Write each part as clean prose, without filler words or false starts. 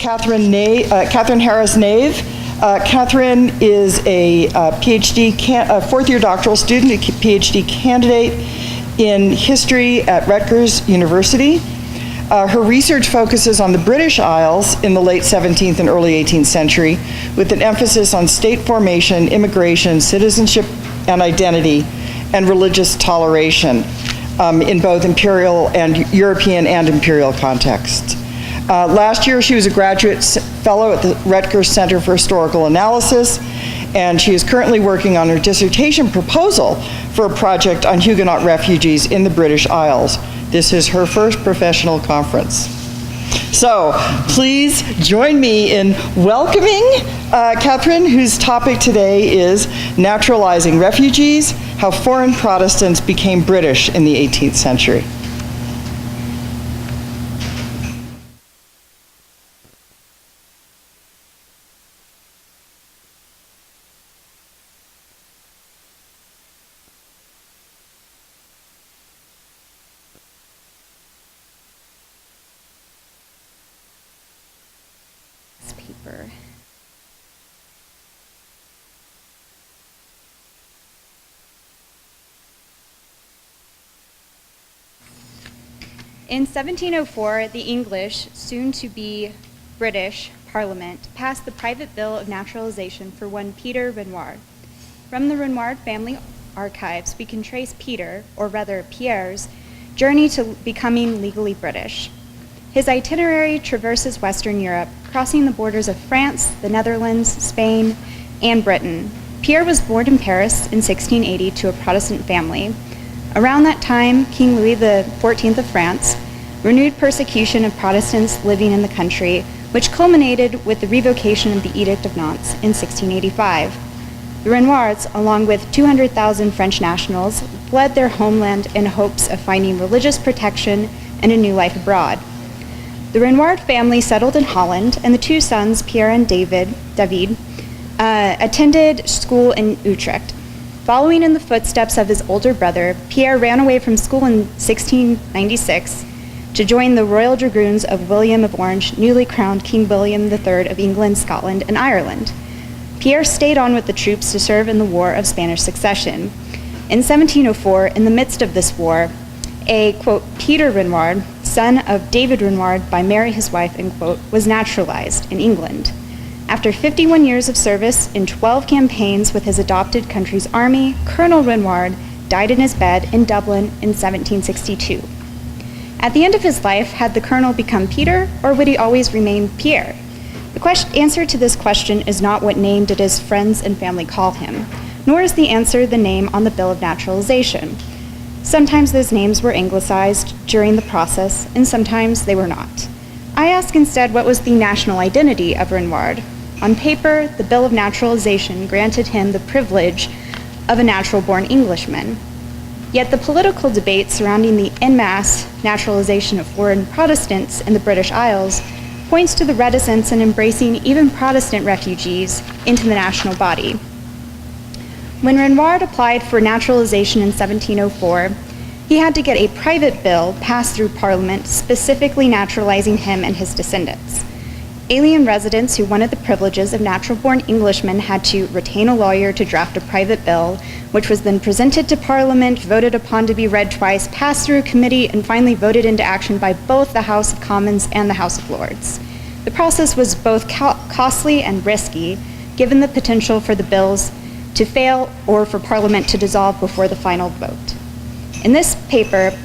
Catherine Harris Naeve. Catherine is a fourth-year doctoral student, a PhD candidate in history at Rutgers University. Her research focuses on the British Isles in the late 17th and early 18th century, with an emphasis on state formation, immigration, citizenship and identity, and religious toleration in both imperial and European and imperial contexts. Last year, she was a graduate fellow at the Rutgers Center for Historical Analysis, and she is currently working on her dissertation proposal for a project on Huguenot refugees in the British Isles. This is her first professional conference. So please join me in welcoming Catherine, whose topic today is Naturalizing Refugees, How Foreign Protestants Became British in the 18th Century. In 1704, the English, soon to be British, Parliament passed the private bill of naturalization for one Peter Renoir. From the Renoir family archives, we can trace Peter, or rather Pierre's, journey to becoming legally British. His itinerary traverses Western Europe, crossing the borders of France, the Netherlands, Spain, and Britain. Pierre was born in Paris in 1680 to a Protestant family. Around that time, King Louis XIV of France renewed persecution of Protestants living in the country, which culminated with the revocation of the Edict of Nantes in 1685. The Renoirs, along with 200,000 French nationals, fled their homeland in hopes of finding religious protection and a new life abroad. The Renoir family settled in Holland, and the two sons, Pierre and David, attended school in Utrecht. Following in the footsteps of his older brother, Pierre ran away from school in 1696 to join the Royal Dragoons of William of Orange, newly crowned King William III of England, Scotland, and Ireland. Pierre stayed on with the troops to serve in the War of Spanish Succession. In 1704, in the midst of this war, a, quote, Peter Renoir, son of David Renoir by Mary his wife, end quote, was naturalized in England. After 51 years of service in 12 campaigns with his adopted country's army, Colonel Renoir died in his bed in Dublin in 1762. At the end of his life, had the colonel become Peter, or would he always remain Pierre? The answer to this question is not what name did his friends and family call him, nor is the answer the name on the Bill of Naturalization. Sometimes those names were anglicized during the process, and sometimes they were not. I ask instead, what was the national identity of Renoir? On paper, the Bill of Naturalization granted him the privilege of a natural-born Englishman. Yet the political debate surrounding the en masse naturalization of foreign Protestants in the British Isles points to the reticence in embracing even Protestant refugees into the national body. When Renoir applied for naturalization in 1704, he had to get a private bill passed through Parliament specifically naturalizing him and his descendants. Alien residents who wanted the privileges of natural-born Englishmen had to retain a lawyer to draft a private bill, which was then presented to Parliament, voted upon to be read twice, passed through a committee, and finally voted into action by both the House of Commons and the House of Lords. The process was both costly and risky, given the potential for the bills to fail or for Parliament to dissolve before the final vote. In this paper,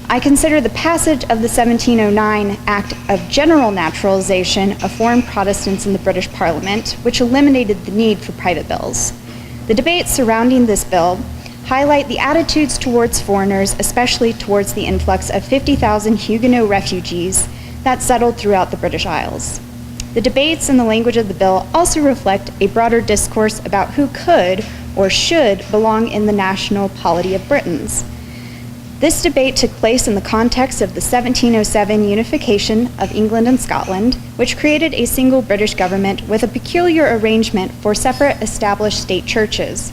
I consider the passage of the 1709 Act of General Naturalization of foreign Protestants in the British Parliament, which eliminated the need for private bills. The debates surrounding this bill highlight the attitudes towards foreigners, especially towards the influx of 50,000 Huguenot refugees that settled throughout the British Isles. The debates and the language of the bill also reflect a broader discourse about who could or should belong in the national polity of Britons. This debate took place in the context of the 1707 unification of England and Scotland, which created a single British government with a peculiar arrangement for separate established state churches.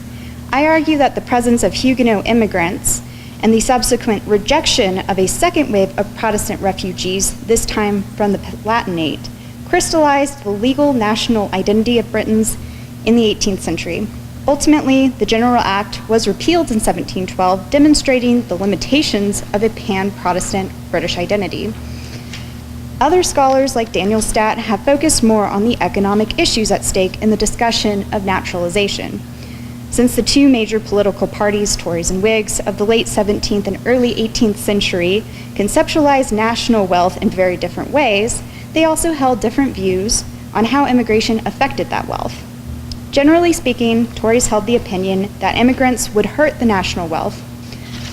I argue that the presence of Huguenot immigrants and the subsequent rejection of a second wave of Protestant refugees, this time from the Palatinate, crystallized the legal national identity of Britons in the 18th century. Ultimately, the General Act was repealed in 1712, demonstrating the limitations of a pan-Protestant British identity. Other scholars like Daniel Statt have focused more on the economic issues at stake in the discussion of naturalization. Since the two major political parties, Tories and Whigs, of the late 17th and early 18th century conceptualized national wealth in very different ways, they also held different views on how immigration affected that wealth. Generally speaking, Tories held the opinion that immigrants would hurt the national wealth.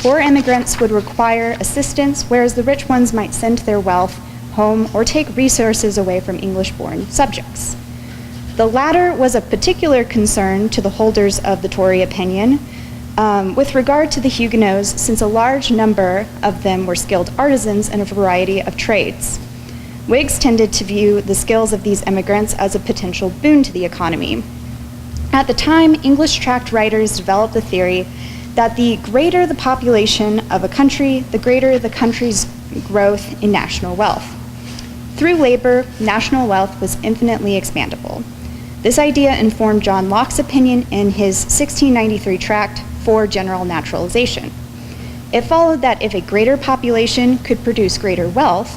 Poor immigrants would require assistance, whereas the rich ones might send their wealth home or take resources away from English-born subjects. The latter was a particular concern to the holders of the Tory opinion with regard to the Huguenots, since a large number of them were skilled artisans in a variety of trades. Whigs tended to view the skills of these immigrants as a potential boon to the economy. At the time, English tract writers developed the theory that the greater the population of a country, the greater the country's growth in national wealth. Through labor, national wealth was infinitely expandable. This idea informed John Locke's opinion in his 1693 tract for general naturalization. It followed that if a greater population could produce greater wealth,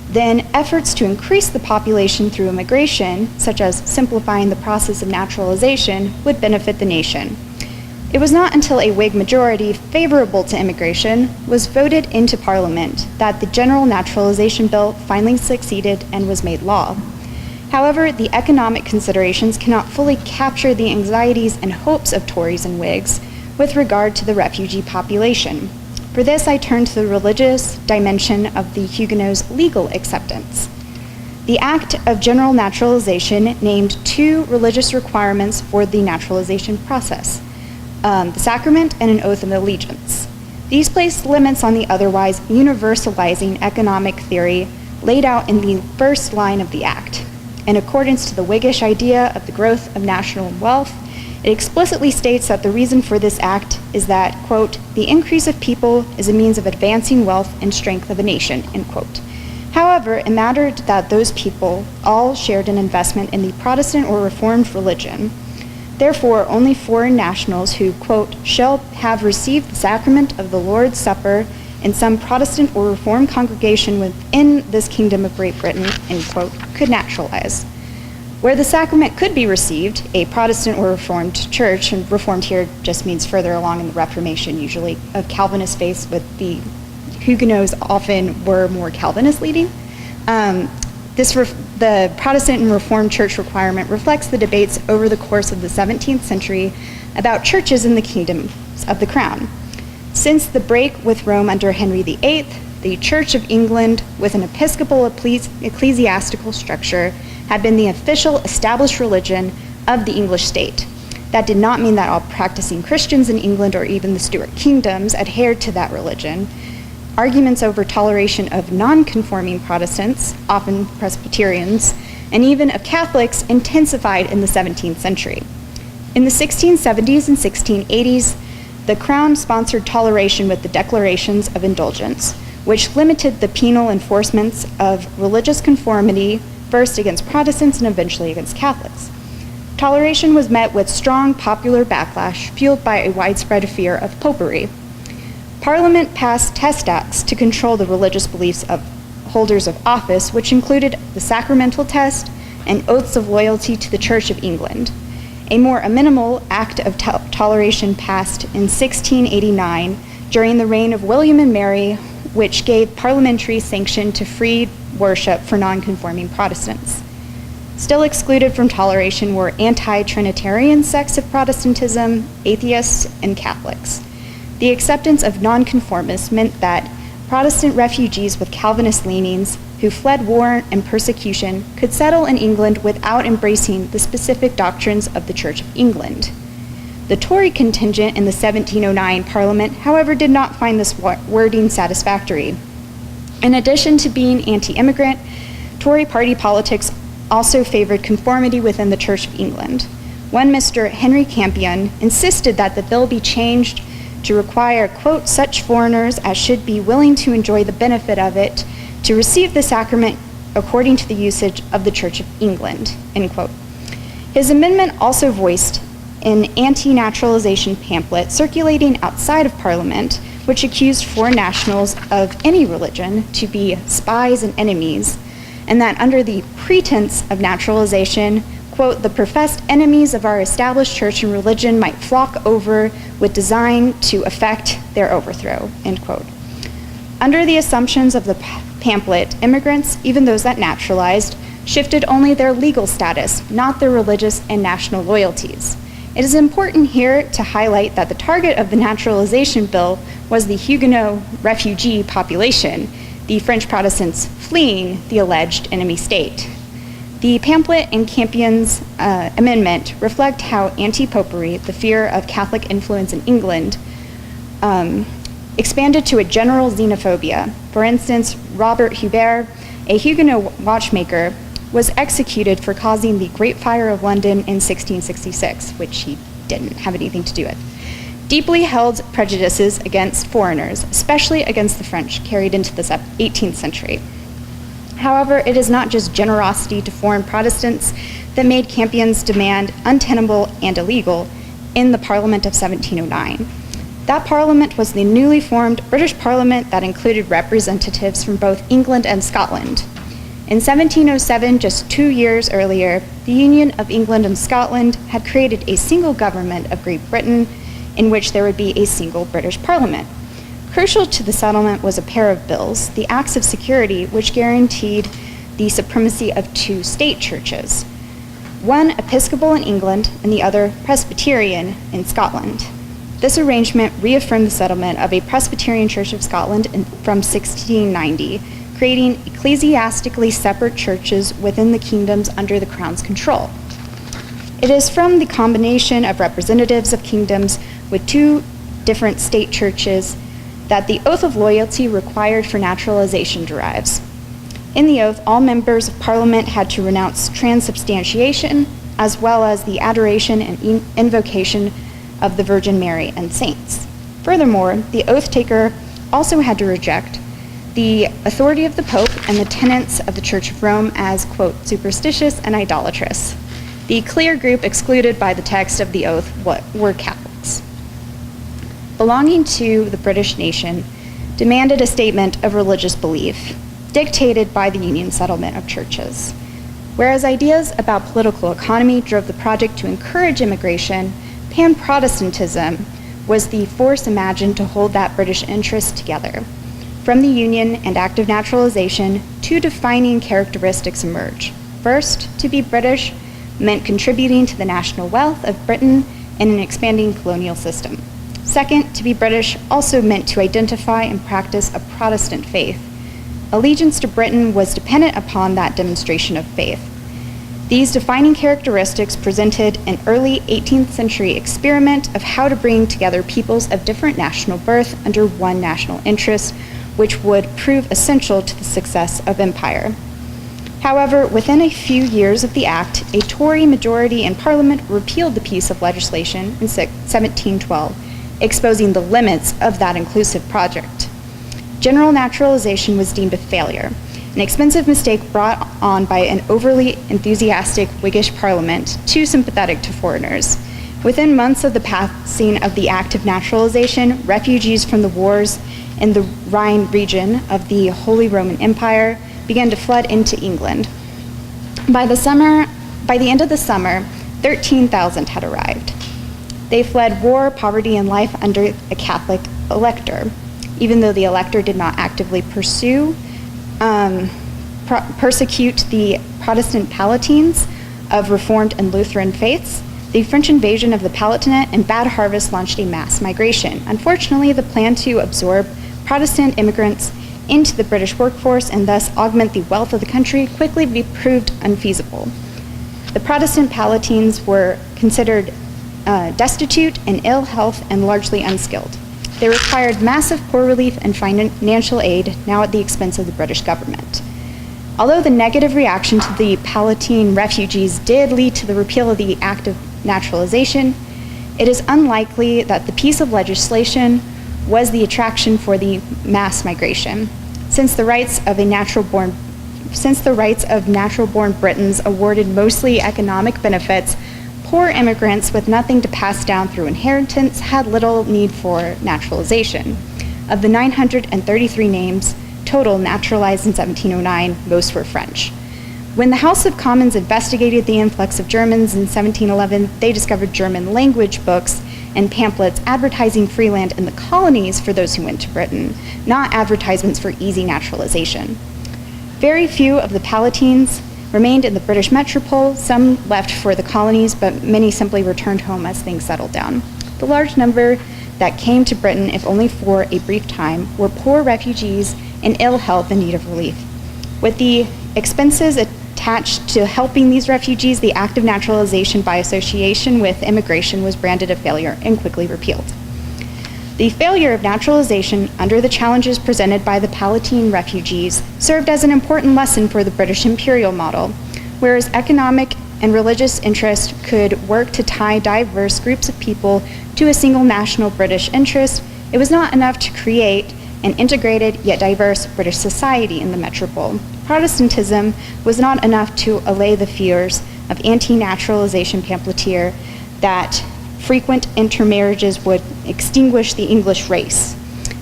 then efforts to increase the population through immigration, such as simplifying the process of naturalization, would benefit the nation. It was not until a Whig majority favorable to immigration was voted into Parliament that the General Naturalization Bill finally succeeded and was made law. However, the economic considerations cannot fully capture the anxieties and hopes of Tories and Whigs with regard to the refugee population. For this, I turn to the religious dimension of the Huguenots' legal acceptance. The Act of General Naturalization named two religious requirements for the naturalization process: the sacrament and an oath of allegiance. These placed limits on the otherwise universalizing economic theory laid out in the first line of the Act. In accordance to the Whiggish idea of the growth of national wealth, it explicitly states that the reason for this act is that, quote, the increase of people is a means of advancing wealth and strength of a nation, end quote. However, it mattered that those people all shared an investment in the Protestant or Reformed religion. Therefore, only foreign nationals who, quote, shall have received the sacrament of the Lord's Supper in some Protestant or Reformed congregation within this kingdom of Great Britain, end quote, could naturalize. Where the sacrament could be received, a Protestant or Reformed church, and Reformed here just means further along in the Reformation, usually of Calvinist faith, with the Huguenots often were more Calvinist leading. The Protestant and Reformed church requirement reflects the debates over the course of the 17th century about churches in the kingdoms of the crown. Since the break with Rome under Henry VIII, the Church of England, with an episcopal ecclesiastical structure, had been the official established religion of the English state. That did not mean that all practicing Christians in England or even the Stuart kingdoms adhered to that religion. Arguments over toleration of non-conforming Protestants, often Presbyterians, and even of Catholics intensified in the 17th century. In the 1670s and 1680s, the Crown sponsored toleration with the Declarations of Indulgence, which limited the penal enforcements of religious conformity, first against Protestants and eventually against Catholics. Toleration was met with strong popular backlash, fueled by a widespread fear of popery. Parliament passed test acts to control the religious beliefs of holders of office, which included the sacramental test and oaths of loyalty to the Church of England. A more amenable act of toleration passed in 1689 during the reign of William and Mary, which gave parliamentary sanction to free worship for non-conforming Protestants. Still excluded from toleration were anti-Trinitarian sects of Protestantism, atheists, and Catholics. The acceptance of nonconformists meant that Protestant refugees with Calvinist leanings who fled war and persecution could settle in England without embracing the specific doctrines of the Church of England. The Tory contingent in the 1709 Parliament, however, did not find this wording satisfactory. In addition to being anti-immigrant, Tory party politics also favored conformity within the Church of England. One Mr. Henry Campion insisted that the bill be changed to require, quote, such foreigners as should be willing to enjoy the benefit of it to receive the sacrament according to the usage of the Church of England, end quote. His amendment also voiced an anti-naturalization pamphlet circulating outside of Parliament, which accused foreign nationals of any religion to be spies and enemies, and that under the pretense of naturalization, quote, the professed enemies of our established church and religion might flock over with design to effect their overthrow, end quote. Under the assumptions of the pamphlet, immigrants, even those that naturalized, shifted only their legal status, not their religious and national loyalties. It is important here to highlight that the target of the naturalization bill was the Huguenot refugee population, the French Protestants fleeing the alleged enemy state. The pamphlet and Campion's amendment reflect how anti-popery, the fear of Catholic influence in England, expanded to a general xenophobia. For instance, Robert Hubert, a Huguenot watchmaker, was executed for causing the Great Fire of London in 1666, which he didn't have anything to do with. Deeply held prejudices against foreigners, especially against the French, carried into the 18th century. However, it is not just generosity to foreign Protestants that made Campion's demand untenable and illegal in the Parliament of 1709. That Parliament was the newly formed British Parliament that included representatives from both England and Scotland. In 1707, just 2 years earlier, the Union of England and Scotland had created a single government of Great Britain in which there would be a single British Parliament. Crucial to the settlement was a pair of bills, the Acts of Security, which guaranteed the supremacy of two state churches, one Episcopal in England and the other Presbyterian in Scotland. This arrangement reaffirmed the settlement of a Presbyterian Church of Scotland from 1690, creating ecclesiastically separate churches within the kingdoms under the Crown's control. It is from the combination of representatives of kingdoms with two different state churches that the oath of loyalty required for naturalization derives. In the oath, all members of Parliament had to renounce transubstantiation, as well as the adoration and invocation of the Virgin Mary and saints. Furthermore, the oath taker also had to reject the authority of the Pope and the tenets of the Church of Rome as, quote, superstitious and idolatrous. The clear group excluded by the text of the oath were Catholics. Belonging to the British nation demanded a statement of religious belief, dictated by the Union settlement of churches. Whereas ideas about political economy drove the project to encourage immigration, Pan-Protestantism was the force imagined to hold that British interest together. From the Union and Act of Naturalization, two defining characteristics emerge. First, to be British meant contributing to the national wealth of Britain in an expanding colonial system. Second, to be British also meant to identify and practice a Protestant faith. Allegiance to Britain was dependent upon that demonstration of faith. These defining characteristics presented an early 18th century experiment of how to bring together peoples of different national birth under one national interest, which would prove essential to the success of empire. However, within a few years of the act, a Tory majority in Parliament repealed the piece of legislation in 1712, exposing the limits of that inclusive project. General naturalization was deemed a failure, an expensive mistake brought on by an overly enthusiastic Whiggish Parliament, too sympathetic to foreigners. Within months of the passing of the Act of Naturalization, refugees from the wars in the Rhine region of the Holy Roman Empire began to flood into England. By the end of the summer, 13,000 had arrived. They fled war, poverty, and life under a Catholic elector, even though the elector did not actively persecute the Protestant Palatines of Reformed and Lutheran faiths. The French invasion of the Palatinate and bad harvest launched a mass migration. Unfortunately, the plan to absorb Protestant immigrants into the British workforce and thus augment the wealth of the country quickly proved unfeasible. The Protestant Palatines were considered destitute, in ill health, and largely unskilled. They required massive poor relief and financial aid, now at the expense of the British government. Although the negative reaction to the Palatine refugees did lead to the repeal of the Act of Naturalization, it is unlikely that the piece of legislation was the attraction for the mass migration, since the rights of a natural-born since the rights of natural-born Britons awarded mostly economic benefits, poor immigrants with nothing to pass down through inheritance had little need for naturalization. Of the 933 names total naturalized in 1709, most were French. When the House of Commons investigated the influx of Germans in 1711, they discovered German language books and pamphlets advertising free land in the colonies for those who went to Britain, not advertisements for easy naturalization. Very few of the Palatines remained in the British metropole. Some left for the colonies, but many simply returned home as things settled down. The large number that came to Britain, if only for a brief time, were poor refugees in ill health in need of relief. With the expenses attached to helping these refugees, the act of naturalization by association with immigration was branded a failure and quickly repealed. The failure of naturalization under the challenges presented by the Palatine refugees served as an important lesson for the British imperial model. Whereas economic and religious interest could work to tie diverse groups of people to a single national British interest, it was not enough to create an integrated yet diverse British society in the metropole. Protestantism was not enough to allay the fears of anti-naturalization pamphleteer that frequent intermarriages would extinguish the English race.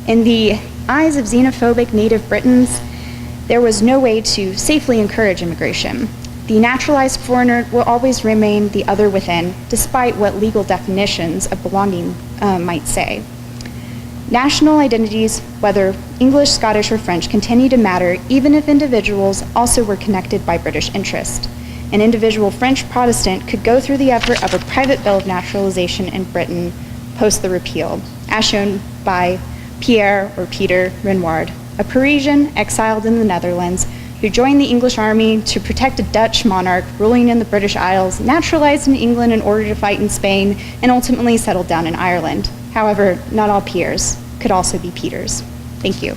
In the eyes of xenophobic native Britons, there was no way to safely encourage immigration. The naturalized foreigner will always remain the other within, despite what legal definitions of belonging might say. National identities, whether English, Scottish, or French, continue to matter even if individuals also were connected by British interest. An individual French Protestant could go through the effort of a private bill of naturalization in Britain post the repeal, as shown by Pierre or Peter Renouard, a Parisian exiled in the Netherlands who joined the English army to protect a Dutch monarch ruling in the British Isles, naturalized in England in order to fight in Spain, and ultimately settled down in Ireland. However, not all Pierres could also be Peters. Thank you.